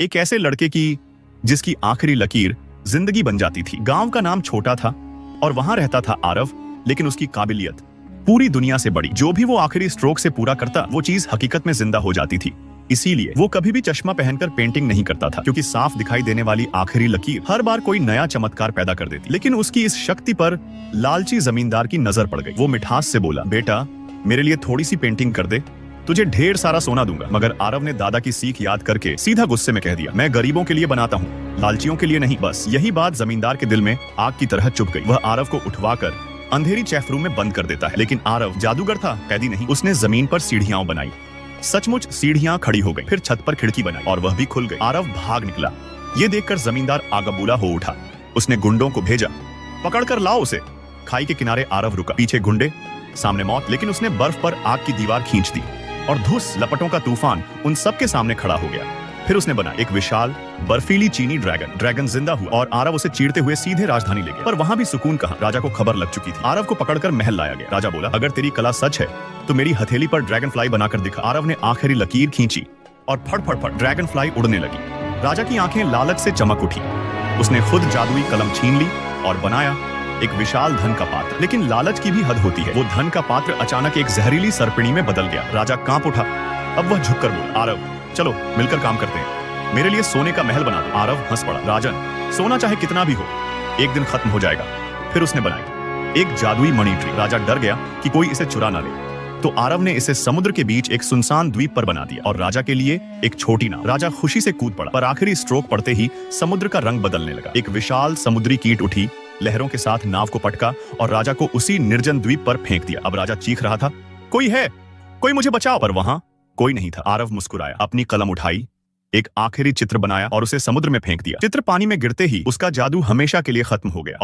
एक ऐसे लड़के की जिसकी आखिरी लकीर जिंदगी बन जाती थी। गांव का नाम छोटा था और वहां रहता था आरव, लेकिन उसकी काबिलियत पूरी दुनिया से बड़ी। जो भी वो आखिरी स्ट्रोक से पूरा करता वो चीज हकीकत में जिंदा हो जाती थी। इसीलिए वो कभी भी चश्मा पहनकर पेंटिंग नहीं करता था, क्योंकि साफ दिखाई देने वाली आखिरी लकीर हर बार कोई नया चमत्कार पैदा कर देती। लेकिन उसकी इस शक्ति पर लालची जमींदार की नजर पड़ गई। वो मिठास से बोला, बेटा मेरे लिए थोड़ी सी पेंटिंग कर दे, तुझे ढेर सारा सोना दूंगा। मगर आरव ने दादा की सीख याद करके सीधा गुस्से में कह दिया, मैं गरीबों के लिए बनाता हूँ, लालचियों के लिए नहीं। बस यही बात जमींदार के दिल में आग की तरह चुभ गई। वह आरव को उठवाकर अंधेरी चेफ रूम में बंद कर देता है। लेकिन आरव जादूगर था, कैदी नहीं। उसने जमीन पर सीढ़ियां बनाई। सचमुच सीढ़ियां खड़ी हो गई। फिर छत पर खिड़की बनाई और वह भी खुल गई। आरव भाग निकला। ये देखकर जमींदार आगबूला हो उठा। उसने गुंडों को भेजा, पकड़कर लाओ उसे। खाई के किनारे आरव रुका। पीछे गुंडे, सामने मौत। लेकिन उसने बर्फ पर आग की दीवार खींच दी और धुस लपटों का तूफान उन सबके सामने खड़ा हो गया। फिर उसने बनाया एक विशाल बर्फीली चीनी ड्रैगन। ड्रैगन जिंदा हुआ और आरव उसे चीरते हुए सीधे राजधानी ले गया। पर वहां भी सुकून कहां। राजा को खबर लग चुकी थी। आरव को पकड़कर महल लाया गया। राजा बोला, अगर तेरी कला सच है तो मेरी हथेली पर ड्रैगन फ्लाई बनाकर दिखा। आरव ने आखिरी लकीर खींची और फट फट फट ड्रैगन फ्लाई उड़ने लगी। राजा की आंखें लालच से चमक उठी। उसने खुद जादुई कलम छीन ली और बनाया एक विशाल धन का पात्र। लेकिन लालच की भी हद होती है। वो धन का पात्र अचानक एक जहरीली सर्पिणी में बदल गया। राजा कांप उठा। अब वह झुककर बोला, आरव चलो मिलकर काम करते हैं, मेरे लिए सोने का महल बना दो। आरव हंस पड़ा, राजन सोना चाहे कितना भी हो एक दिन खत्म हो जाएगा। फिर उसने बनाई एक जादुई मणि ट्री। राजा डर गया कि कोई इसे चुरा ना ले, तो आरव ने इसे समुद्र के बीच एक सुनसान द्वीप पर बना दिया और राजा के लिए एक छोटी नाव। राजा खुशी से कूद पड़ा, पर आखिरी स्ट्रोक पड़ते ही समुद्र का रंग बदलने लगा। एक विशाल समुद्री कीट उठी, लहरों के साथ नाव को पटका और राजा को उसी निर्जन द्वीप पर फेंक दिया। अब राजा चीख रहा था, कोई है, कोई मुझे बचाओ। पर वहां कोई नहीं था। आरव मुस्कुराया, अपनी कलम उठाई, एक आखिरी चित्र बनाया और उसे समुद्र में फेंक दिया। चित्र पानी में गिरते ही उसका जादू हमेशा के लिए खत्म हो गया।